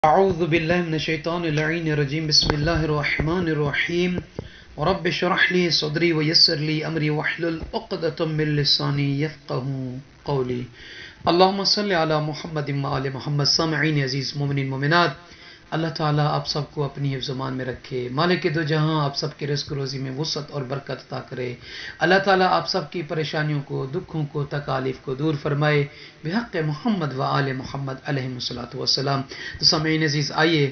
اعوذ باللہ من الشیطان اللعین الرجیم بسم اللہ الرحمن الرحیم رب اشرح لی صدری ویسر لی امری واحلل عقدۃ من لسانی یفقهوا قولی اللہم صلی علی محمد وآل محمد. سامعین عزیز مومنین مومنات، اللہ تعالیٰ آپ سب کو اپنی حفظ امان میں رکھے. مالک دو جہاں آپ سب کے رزق روزی میں وسعت اور برکت عطا کرے. اللہ تعالیٰ آپ سب کی پریشانیوں کو، دکھوں کو، تکالیف کو دور فرمائے بحق محمد و آل محمد علیہ الصلوۃ والسلام. تو سامعین عزیز، آئیے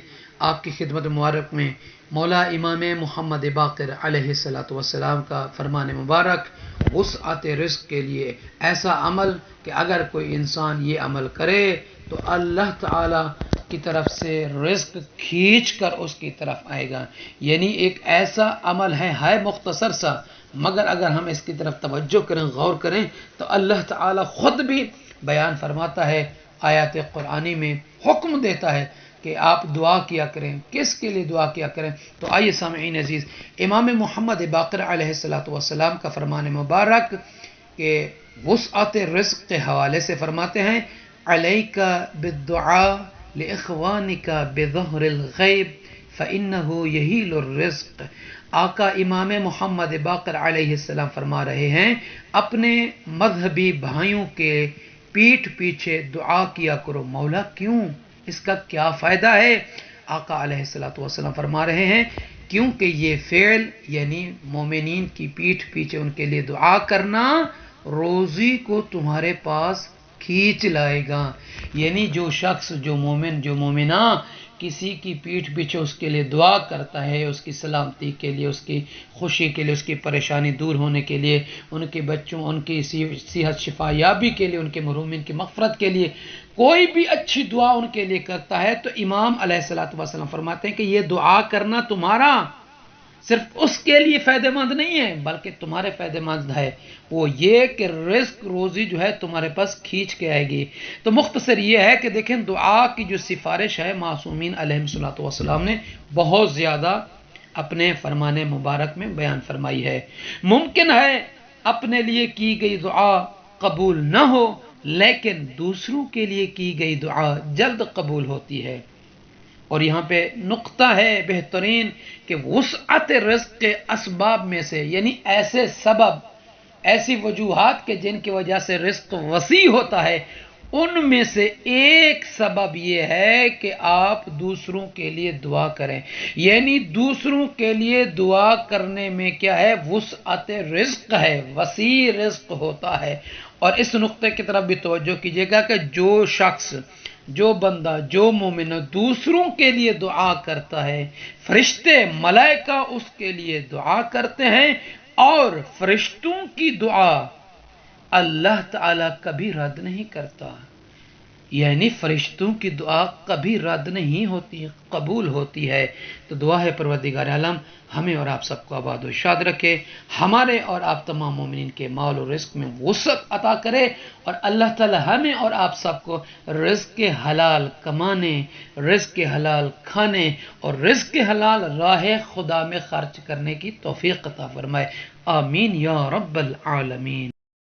آپ کی خدمت مبارک میں مولا امام محمد باقر علیہ الصلوۃ والسلام کا فرمان مبارک وسعت رزق کے لیے ایسا عمل کہ اگر کوئی انسان یہ عمل کرے تو اللہ تعالیٰ کی طرف سے رزق کھینچ کر اس کی طرف آئے گا. یعنی ایک ایسا عمل ہے مختصر سا، مگر اگر ہم اس کی طرف توجہ کریں، غور کریں، تو اللہ تعالیٰ خود بھی بیان فرماتا ہے، آیات قرآنی میں حکم دیتا ہے کہ آپ دعا کیا کریں. کس کے لیے دعا کیا کریں؟ تو آئیے سامعین عزیز، امام محمد باقر علیہ الصلوۃ والسلام کا فرمان مبارک کہ وسعت رزق کے حوالے سے فرماتے ہیں، علیک بالدعاء لإخوانک بظہر الغیب فإنہ یحیل الرزق. آقا امام محمد باقر علیہ السلام فرما رہے ہیں، اپنے مذہبی بھائیوں کے پیٹھ پیچھے دعا کیا کرو. مولا کیوں؟ اس کا کیا فائدہ ہے؟ آقا علیہ السلام فرما رہے ہیں کیونکہ یہ فعل یعنی مومنین کی پیٹھ پیچھے ان کے لیے دعا کرنا روزی کو تمہارے پاس کھینچ لائے گا. یعنی جو شخص، جو مومن، جو مومنہ کسی کی پیٹھ پیچھے اس کے لیے دعا کرتا ہے، اس کی سلامتی کے لیے، اس کی خوشی کے لیے، اس کی پریشانی دور ہونے کے لیے، ان کے بچوں، ان کی صحت شفا یابی کے لیے، ان کے محرومین کی مغفرت کے لیے کوئی بھی اچھی دعا ان کے لیے کرتا ہے، تو امام علیہ الصلوۃ والسلام فرماتے ہیں کہ یہ دعا کرنا تمہارا صرف اس کے لیے فائدہ مند نہیں ہے بلکہ تمہارے فائدہ مند ہے. وہ یہ کہ رزق روزی جو ہے تمہارے پاس کھینچ کے آئے گی. تو مختصر یہ ہے کہ دیکھیں، دعا کی جو سفارش ہے معصومین علیہ الصلوۃ والسلام نے بہت زیادہ اپنے فرمان مبارک میں بیان فرمائی ہے. ممکن ہے اپنے لیے کی گئی دعا قبول نہ ہو، لیکن دوسروں کے لیے کی گئی دعا جلد قبول ہوتی ہے. اور یہاں پہ نقطہ ہے بہترین کہ وسعت رزق کے اسباب میں سے، یعنی ایسے سبب، ایسی وجوہات کے جن کی وجہ سے رزق وسیع ہوتا ہے، ان میں سے ایک سبب یہ ہے کہ آپ دوسروں کے لیے دعا کریں. یعنی دوسروں کے لیے دعا کرنے میں کیا ہے؟ وسعت رزق ہے، وسیع رزق ہوتا ہے. اور اس نقطے کی طرف بھی توجہ کیجیے گا کہ جو شخص، جو بندہ، جو مومن دوسروں کے لیے دعا کرتا ہے، فرشتے، ملائکہ اس کے لیے دعا کرتے ہیں، اور فرشتوں کی دعا اللہ تعالیٰ کبھی رد نہیں کرتا. یعنی فرشتوں کی دعا کبھی رد نہیں ہوتی، قبول ہوتی ہے. تو دعا ہے پروردگار عالم ہمیں اور آپ سب کو آباد و شاد رکھے، ہمارے اور آپ تمام مومنین کے مال و رزق میں وسعت عطا کرے، اور اللہ تعالی ہمیں اور آپ سب کو رزق کے حلال کمانے، رزق کے حلال کھانے اور رزق کے حلال راہ خدا میں خرچ کرنے کی توفیق عطا فرمائے. آمین یا رب العالمین.